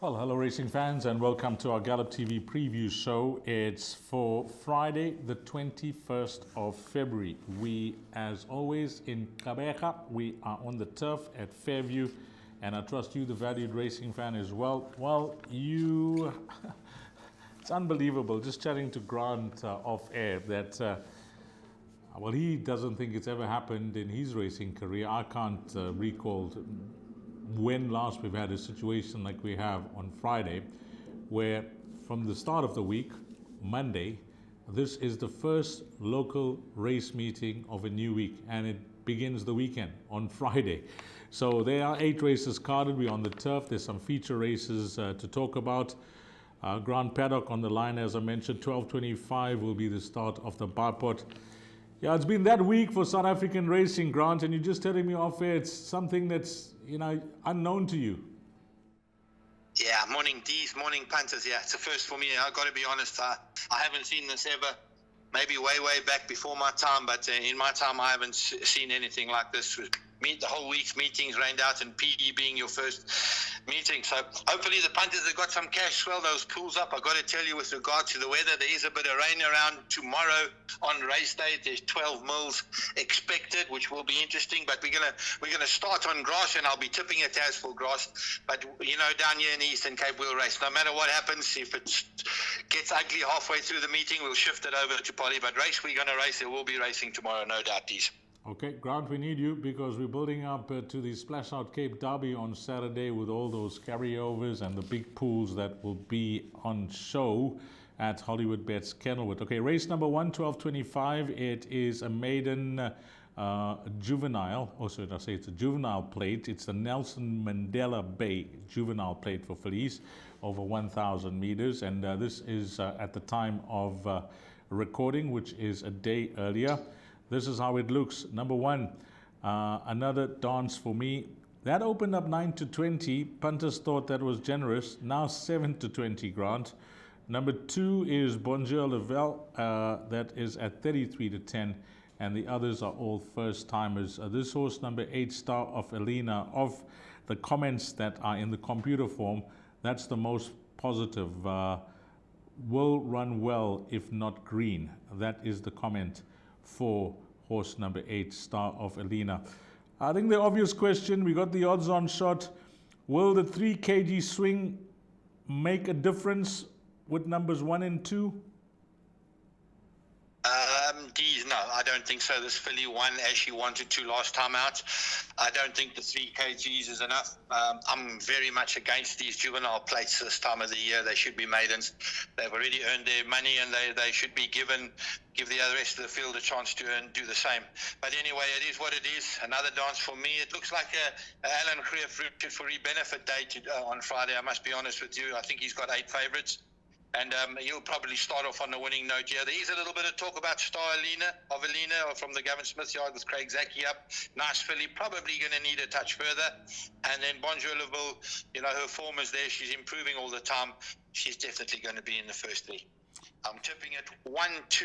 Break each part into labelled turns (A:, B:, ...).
A: Well, hello racing fans and welcome to our Gallop TV Preview Show. It's for Friday the 21st of February. We, as always, in Kabeja, we are on the turf at Fairview, and I trust you, the valued racing fan, as well. Well, it's unbelievable, just chatting to Grant off air that, well, he doesn't think it's ever happened in his racing career. I can't recall when last we've had a situation like we have on Friday, where from the start of the week, Monday, this is the first local race meeting of a new week, and it begins the weekend on Friday. So there are 8 races carded. We're on the turf. There's some feature races to talk about. Grand Paddock on the line, as I mentioned. 12:25 will be the start of the Barpot. Yeah, it's been that week for South African racing, Grant, and you're just telling me off air it's something that's, unknown to you.
B: Yeah, morning D's, morning punters. Yeah, it's a first for me. I've got to be honest, I haven't seen this ever. Maybe way back before my time, but in my time I haven't seen anything like this. The whole week's meetings rained out, and PE being your first meeting. So hopefully the punters have got some cash, swell those pools up. I've got to tell you, with regard to the weather, there is a bit of rain around tomorrow on race day. There's 12 mils expected, which will be interesting. But we're gonna start on grass, and I'll be tipping it as for grass. But down here in the Eastern Cape, we'll race. No matter what happens, if it gets ugly halfway through the meeting, we'll shift it over to Polly. But we're gonna race. There will be racing tomorrow, no doubt, D's.
A: Okay, Grant, we need you because we're building up to the Splash Out Cape Derby on Saturday with all those carryovers and the big pools that will be on show at Hollywoodbets Kenilworth. Okay, race number 1, 12:25. It is a maiden juvenile. Also, did I say it's a juvenile plate? It's the Nelson Mandela Bay juvenile plate for fillies over 1,000 meters. And this is at the time of recording, which is a day earlier. This is how it looks. Number 1, another dance for me. That opened up 9-20. Punters thought that was generous. Now 7-20, Grant. Number 2 is Bonjour Level. That is at 33-10. And the others are all first timers. This horse, number 8, Star of Elena, of the comments that are in the computer form, that's the most positive. Will run well if not green. That is the comment for horse number 8, Star of Elena. I think the obvious question, we got the odds on shot. Will the 3 kg swing make a difference with numbers 1 and 2?
B: D's, no, I don't think so. This filly won as she wanted to last time out. I don't think the 3 kgs is enough. I'm very much against these juvenile plates this time of the year. They should be maidens. They've already earned their money, and they should be give the other rest of the field a chance to do the same. But anyway, it is what it is. Another dance for me. It looks like Alan Greer fruited for Benefit Day on Friday. I must be honest with you. I think he's got 8 favourites. And he'll probably start off on the winning note here. There is a little bit of talk about Star of Elena from the Gavin Smith yard with Craig Zaki up. Nice filly, probably going to need a touch further. And then Bonjour Level, her form is there. She's improving all the time. She's definitely going to be in the first 3. I'm tipping it 1, 2,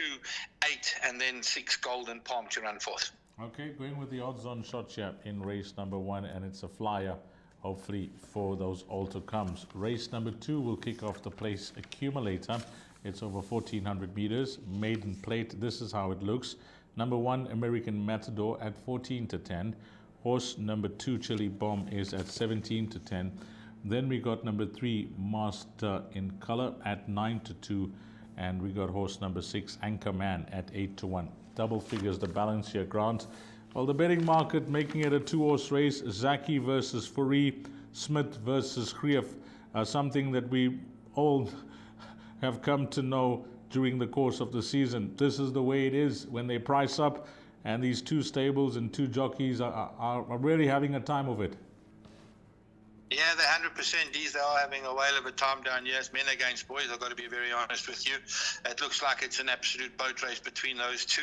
B: 8, and then 6 Golden Palm to run fourth. Okay,
A: going with the odds on shot here in race number 1, and it's a flyer, hopefully, for those all-to comes. Race number 2 will kick off the place accumulator. It's over 1,400 meters. Maiden plate. This is how it looks. Number 1, American Matador at 14-10. Horse number 2, Chili Bomb, is at 17-10. Then we got number 3, Master in Color, at 9-2. And we got horse number 6, Anchorman, at 8-1. Double figures the balance here, Grant. Well, the betting market making it a 2-horse race. Zaki versus Fourie, Smith versus Greef. Something that we all have come to know during the course of the season. This is the way it is when they price up, and these 2 stables and 2 jockeys are really having a time of it.
B: Yeah, they're 100%. These, they are having a whale of a time down here. It's men against boys, I've got to be very honest with you. It looks like it's an absolute boat race between those 2.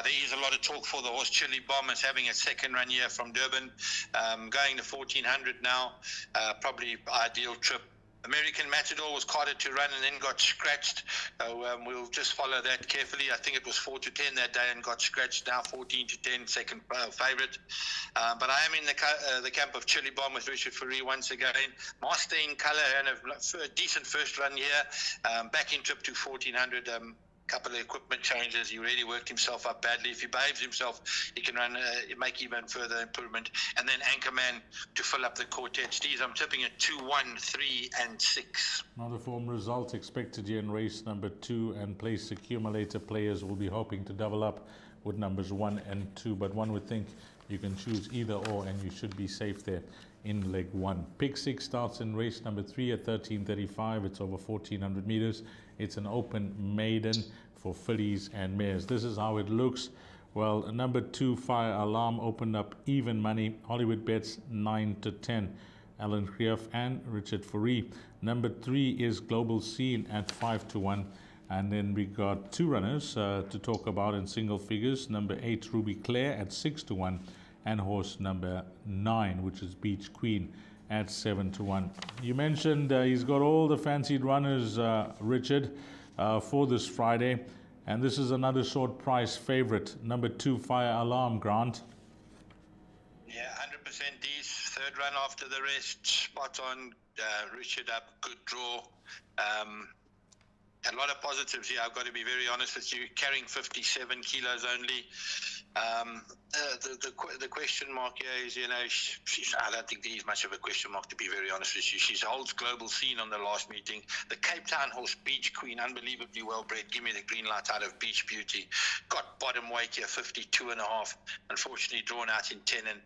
B: There is a lot of talk for the horse Chili Bomb. It's having its second run here from Durban, going to 1,400 now. Probably ideal trip American Matador was carded to run and then got scratched. We'll just follow that carefully. I think it was 4-10 that day and got scratched. Now 14-10, second favorite. But I am in the camp of Chili Bomb with Richard Fourie once again. Master in colour and a decent first run here. Back in trip to 1400. Couple of equipment changes. He really worked himself up badly. If he behaves himself, he can run, make even further improvement. And then Anchorman to fill up the quartet. Steez, I'm tipping at 2, 1, 3, and 6.
A: Another form result expected here in race number 2, and place accumulator players will be hoping to double up with numbers 1 and 2. But one would think you can choose either or, and you should be safe there in leg 1. Pick 6 starts in race number 3 at 13:35. It's over 1400 meters. It's an open maiden for fillies and mares. This is how it looks. Well, number 2, Fire Alarm, opened up even money. Hollywoodbets 9-10. Alan Krief and Richard Fourie. Number 3 is Global Scene at 5-1. And then we got 2 runners to talk about in single figures. Number 8, Ruby Claire at 6-1. And horse number 9, which is Beach Queen, at 7-1. You mentioned he's got all the fancied runners, Richard, for this Friday. And this is another short price favorite. Number 2, Fire Alarm, Grant.
B: Yeah, 100% D's. Third run after the rest. Spot on. Richard up. Good draw. A lot of positives here. I've got to be very honest with you. Carrying 57 kilos only. The question mark here is, I don't think there is much of a question mark, to be very honest with you. She holds Global Scene on the last meeting. The Cape Town horse, Beach Queen, unbelievably well bred. Give me the green light out of Beach Beauty. Got bottom weight here, 52.5. Unfortunately drawn out in 10. And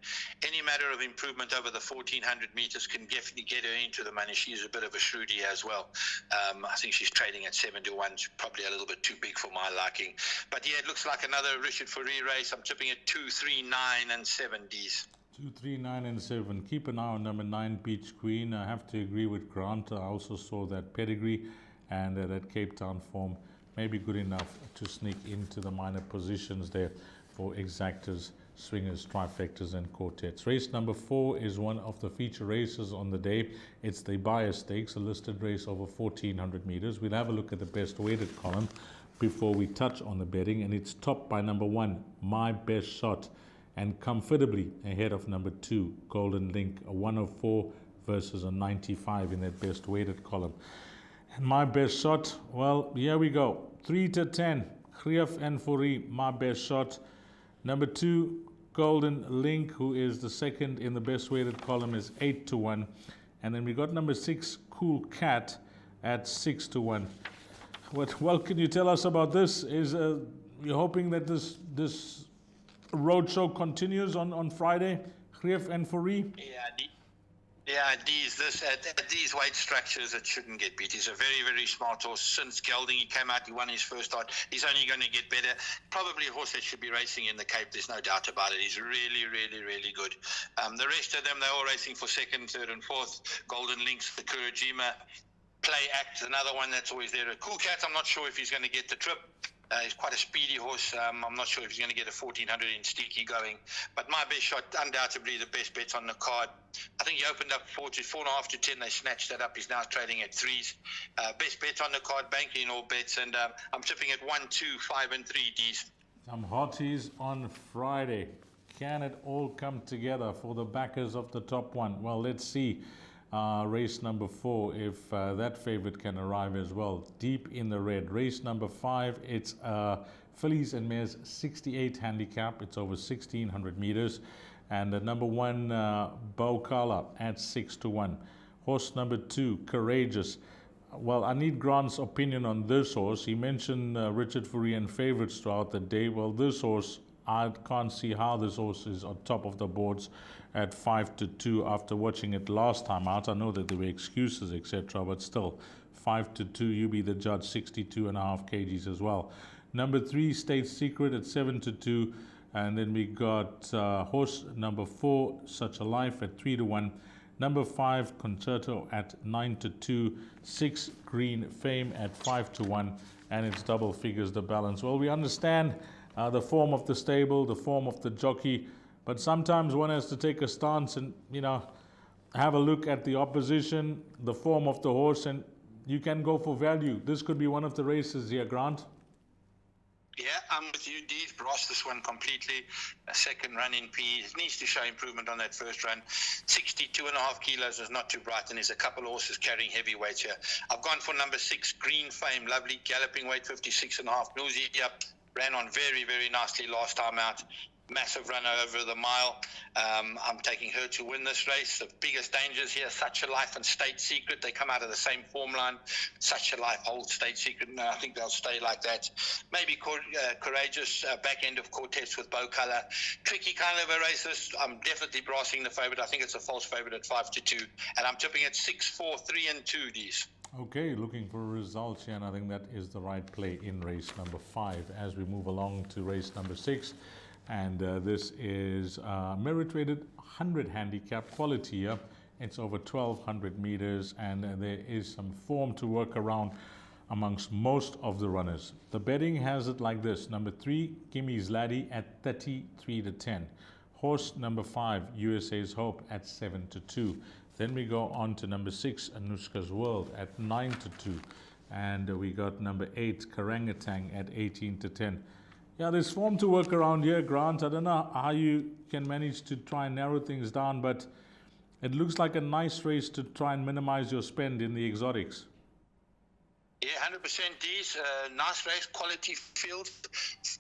B: any matter of improvement over the 1400 meters can definitely get her into the money. She's a bit of a shrewdie as well. I think she's trading at 7-1. She's probably a little bit too big for my liking. But yeah, it looks like another Richard Fourie race. I'm tipping at 2, 3, 9, and 7 Ds.
A: 2, 3, 9, and 7. Keep an eye on number 9, Beach Queen. I have to agree with Grant. I also saw that pedigree and that Cape Town form may be good enough to sneak into the minor positions there for exactors, swingers, trifectas, and quartets. Race number 4 is one of the feature races on the day. It's the Buyer Stakes, a listed race over 1400 meters. We'll have a look at the best weighted column before we touch on the betting, and it's topped by number 1, My Best Shot, and comfortably ahead of number 2, Golden Link, a 104 versus a 95 in that best weighted column. And My Best Shot, well, here we go. 3-10, Krief and Fourie, My Best Shot. Number 2, Golden Link, who is the second in the best weighted column, is 8-1. And then we got number 6, Cool Cat, at 6-1. What can you tell us about this? Is you're hoping that this roadshow continues on Friday, Krief and Fourie?
B: Yeah, at these weight structures, it shouldn't get beat. He's a very, very smart horse. Since Gelding, he came out, he won his first start. He's only going to get better. Probably a horse that should be racing in the Cape. There's no doubt about it. He's really, really, really good. The rest of them, they're all racing for second, third, and fourth. Golden Links, the Kurajima. Play Act, another one that's always there. A Cool Cat, I'm not sure if he's going to get the trip. He's quite a speedy horse. I'm not sure if he's going to get a 1400 in Steaky going. But My Best Shot, undoubtedly the best bets on the card. I think he opened up 4.5 to 10. They snatched that up. He's now trading at 3s. Best bets on the card, banking all bets. And I'm tipping at 1, 2, 5, and 3 Ds.
A: Some hotties on Friday. Can it all come together for the backers of the top one? Well, let's see. Race number 4, if that favorite can arrive as well, deep in the red. Race number 5, it's fillies and mares 68 handicap. It's over 1600 meters. And number 1, Bokala at 6-1. Horse number 2, Courageous. Well, I need Grant's opinion on this horse. He mentioned Richard Fourie and favorites throughout the day. Well, this horse, I can't see how this horse is on top of the boards at 5-2 after watching it last time out. I know that there were excuses, etc., but still, 5-2, you be the judge, 62.5 kgs as well. Number 3, State Secret at 7-2, and then we got horse number 4, Such a Life, at 3-1. Number 5, Concerto at 9-2, 6, Green Fame at 5-1, and it's double figures the balance. Well, we understand the form of the stable, the form of the jockey, but sometimes one has to take a stance and, have a look at the opposition, the form of the horse, and you can go for value. This could be one of the races here, Grant.
B: Yeah, I'm with you, Dees. Lost this one completely. A second run in P. It needs to show improvement on that first run. 62.5 kilos is not too bright, and there's a couple of horses carrying heavy weights here. I've gone for number 6, Green Fame. Lovely galloping weight, 56.5. Newsy up. Ran on very, very nicely last time out. Massive runner over the mile. I'm taking her to win this race. The biggest dangers here, Such a Life and State Secret. They come out of the same form line. Such a Life holds State Secret. No, I think they'll stay like that. Maybe Courageous, back end of Quartets with Bow Color. Tricky kind of a race. I'm definitely brassing the favorite. I think it's a false favorite at 5-2. And I'm tipping at 6, 4, 3, and 2, D's.
A: Okay, looking for results here, and I think that is the right play in race number 5 as we move along to race number 6. And this is merit-rated 100 handicap quality here. It's over 1,200 meters, and there is some form to work around amongst most of the runners. The betting has it like this. Number 3, Gimmy's Laddie at 33-10. Horse number 5, USA's Hope at 7-2. Then we go on to number 6, Anushka's World at 9-2. And we got number 8, Karangatang at 18-10. Yeah, there's form to work around here, Grant. I don't know how you can manage to try and narrow things down, but it looks like a nice race to try and minimize your spend in the exotics.
B: Yeah, 100% D's. Nice race, quality field.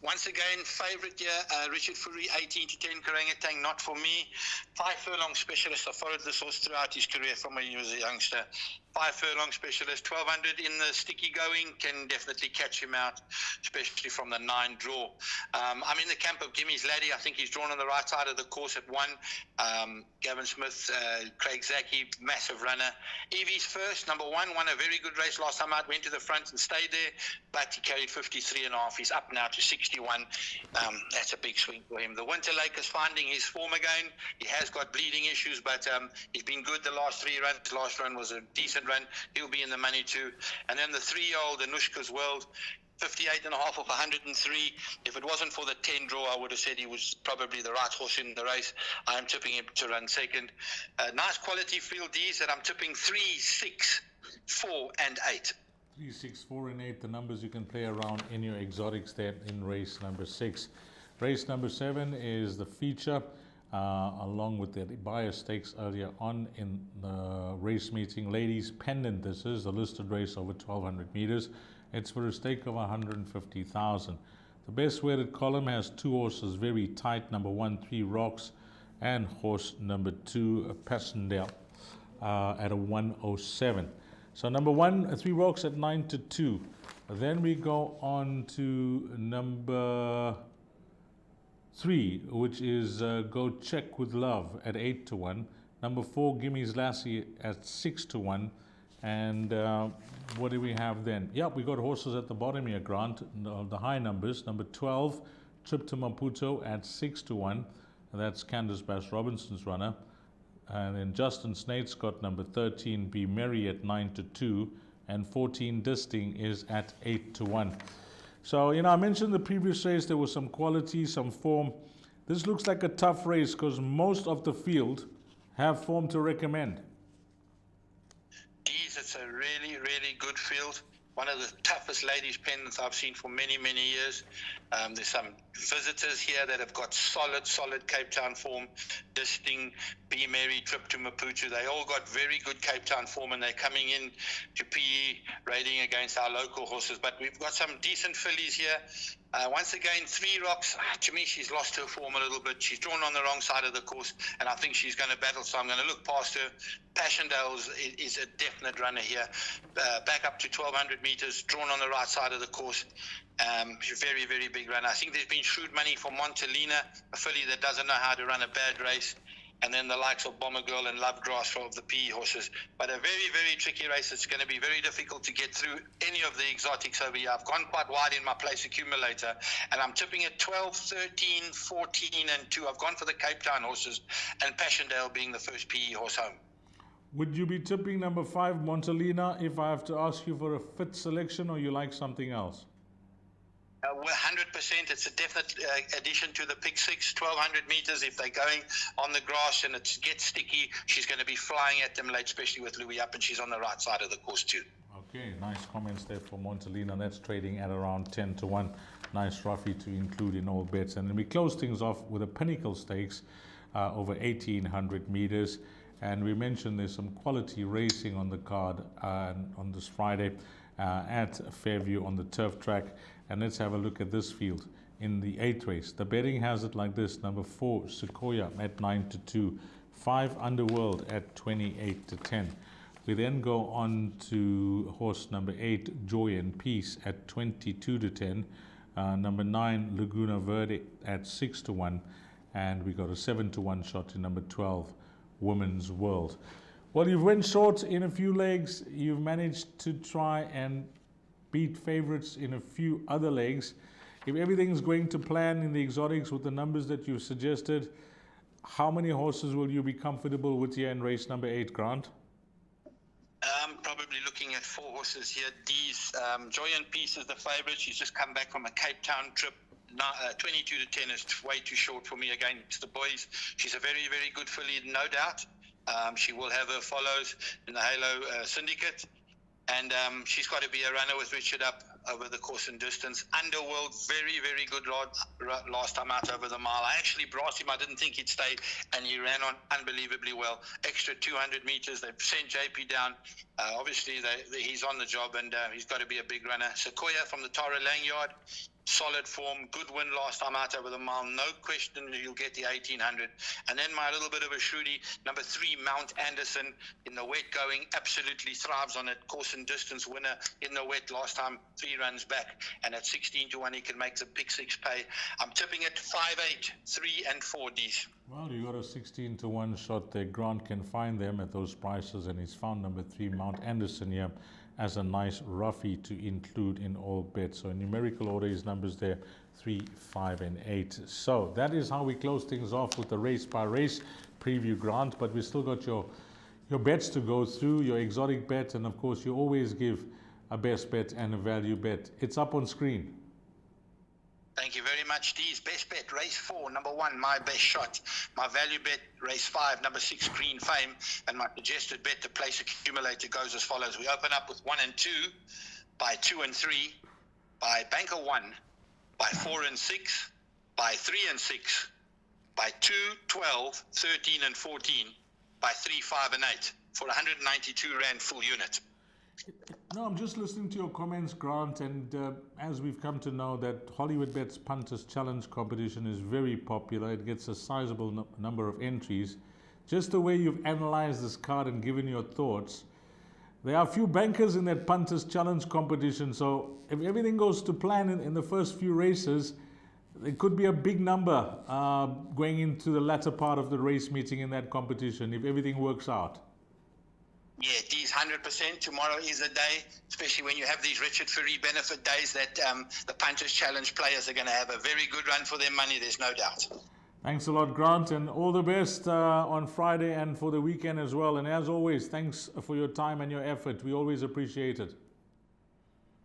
B: Once again, favourite here, Richard Fourie, 18-10, Karangatang, not for me. 5 furlong specialist. I followed this horse throughout his career from when he was a youngster. 5 furlong specialist, 1,200 in the sticky going, can definitely catch him out, especially from the 9 draw. I'm in the camp of Gimmy's Laddie. I think he's drawn on the right side of the course at 1. Gavin Smith, Craig Zaki, massive runner. Evie's first, number 1, won a very good race last time out, went to the front and stayed there, but he carried 53.5. He's up now to 61. That's a big swing for him. The Winter Lake is finding his form again. He has got bleeding issues, but he's been good the last 3 runs. The last run was a decent run. He'll be in the money too. And then the 3-year-old Anushka's World, 58.5 off 103. If it wasn't for the 10 draw, I would have said he was probably the right horse in the race. I am tipping him to run second. Nice quality field D's that I'm tipping 3, 6, 4, and 8.
A: 3, 6, 4, and 8, the numbers you can play around in your exotics there in race number 6. Race number 7 is the feature, along with the Buyer Stakes earlier on in the race meeting. Ladies Pendant, this is the listed race over 1,200 meters. It's for a stake of 150,000. The best weighted column has 2 horses very tight. Number 1, 3 Rocks, and horse number 2, Passendale, at a 107. So number 1, 3 Rocks at 9-2. Then we go on to number 3, which is Go Check with Love at 8-1. Number 4, Gimmy's Lassie at 6-1. And what do we have then? Yeah, we got horses at the bottom here, Grant, the high numbers. Number 12, Trip to Maputo at 6-1. That's Candace Bass Robinson's runner. And then Justin Snate's got number 13, Be Merry at 9-2. And 14, Disting is at 8-1. So, I mentioned the previous race, there was some quality, some form. This looks like a tough race because most of the field have form to recommend.
B: It's a really, really good field. One of the toughest ladies' pendants I've seen for many, many years. There's some visitors here that have got solid Cape Town form. Disting, Be Merry, Trip to Maputo. They all got very good Cape Town form, and they're coming in to PE, raiding against our local horses. But we've got some decent fillies here. Once again, 3 Rocks. To me, she's lost her form a little bit. She's drawn on the wrong side of the course, and I think she's going to battle, so I'm going to look past her. Passendale is a definite runner here. Back up to 1,200 meters, drawn on the right side of the course. Very, very big runner. I think there's been shrewd money for Montelina, a filly that doesn't know how to run a bad race. And then the likes of Bomber Girl and Love Grass of the PE horses. But a very, very tricky race. It's going to be very difficult to get through any of the exotics over here. I've gone quite wide in my place accumulator, and I'm tipping at 12, 13, 14, and 2. I've gone for the Cape Town horses, and Passendale being the first PE horse home.
A: Would you be tipping number 5, Montelina, if I have to ask you for a fit selection, or you like something else?
B: 100%. It's a definite addition to the pick six, 1,200 meters. If they're going on the grass and it gets sticky, she's going to be flying at them late, especially with Louis up, and she's on the right side of the course too.
A: Okay, nice comments there for Montalina. That's trading at around 10 to 1. Nice roughie to include in all bets. And then we close things off with a Pinnacle Stakes over 1,800 meters. And we mentioned there's some quality racing on the card on this Friday at Fairview on the turf track. And let's have a look at this field in the 8th race. The betting has it like this: number 4, Sequoia at 9 to 2, 5 Underworld at 28 to 10. We then go on to horse number 8, Joy and Peace at 22 to 10. Number 9, Laguna Verde at 6 to 1. And we got a 7 to 1 shot in number 12, Women's World. Well, you've went short in a few legs. You've managed to try and beat favorites in a few other legs. If everything's going to plan in the exotics with the numbers that you've suggested, how many horses will you be comfortable with here in race number 8, Grant?
B: Probably looking at 4 horses here. D's Joy and Peace is the favorite. She's just come back from a Cape Town trip. 22 to 10 is way too short for me against the boys. She's a very, very good filly, no doubt. She will have her follows in the Halo Syndicate. And she's got to be a runner with Richard up over the course and distance. Underworld, very, very good last time out over the mile. I actually brought him. I didn't think he'd stay, and he ran on unbelievably well. Extra 200 meters. They've sent JP down. Obviously, he's on the job, and he's got to be a big runner. Sequoia from the Tara Langyard. Solid form, good win last time out over the mile. No question you'll get the 1,800. And then my little bit of a shrewdie, number 3, Mount Anderson, in the wet going, absolutely thrives on it. Course and distance winner in the wet last time, 3 runs back. And at 16 to 1, he can make the pick 6 pay. I'm tipping it 5, 8, 3 and 4 Ds.
A: Well, you got a 16 to 1 shot there. Grant can find them at those prices, and he's found number 3, Mount Anderson here as a nice roughie to include in all bets. So in numerical order, his numbers there, 3, 5 and 8. So that is how we close things off with the race by race preview, Grant. But we still got your bets to go through, your exotic bet, and of course you always give a best bet and a value bet. It's up on screen.
B: Thank you very much, D's. Best bet, race 4, number 1, My Best Shot. My value bet, race 5, number 6, Green Fame. And my suggested bet, the place accumulator, goes as follows. We open up with 1 and 2, by 2 and 3, by Banker 1, by 4 and 6, by 3 and 6, by 2, 12, 13 and 14, by 3, 5 and 8, for 192 Rand full unit.
A: No, I'm just listening to your comments, Grant, and as we've come to know that Hollywoodbets Punters Challenge competition is very popular. It gets a sizable number of entries. Just the way you've analyzed this card and given your thoughts, there are a few bankers in that Punters Challenge competition, so if everything goes to plan in the first few races, it could be a big number going into the latter part of the race meeting in that competition, if everything works out.
B: Yeah, D's 100%. Tomorrow is a day, especially when you have these Richard Ferry benefit days, that the Punters Challenge players are going to have a very good run for their money, there's no doubt.
A: Thanks a lot, Grant, and all the best on Friday and for the weekend as well. And as always, thanks for your time and your effort. We always appreciate it.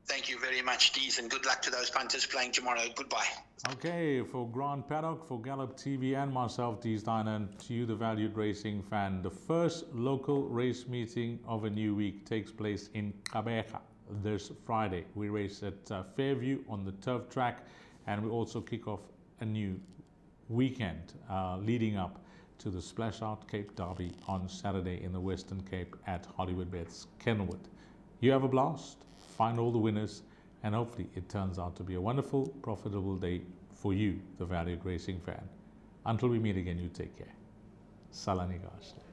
B: Thank you very much, D's, and good luck to those punters playing tomorrow. Goodbye.
A: Okay, for Grant Paddock, for Gallop TV, and myself, Dees Diner, and to you, the valued racing fan, the first local race meeting of a new week takes place in Gqeberha this Friday. We race at Fairview on the turf track, and we also kick off a new weekend leading up to the Splash Out Cape Derby on Saturday in the Western Cape at Hollywoodbets Kenilworth. You have a blast, find all the winners, and hopefully it turns out to be a wonderful, profitable day for you, the valued racing fan. Until we meet again, you take care. Salani Gashle.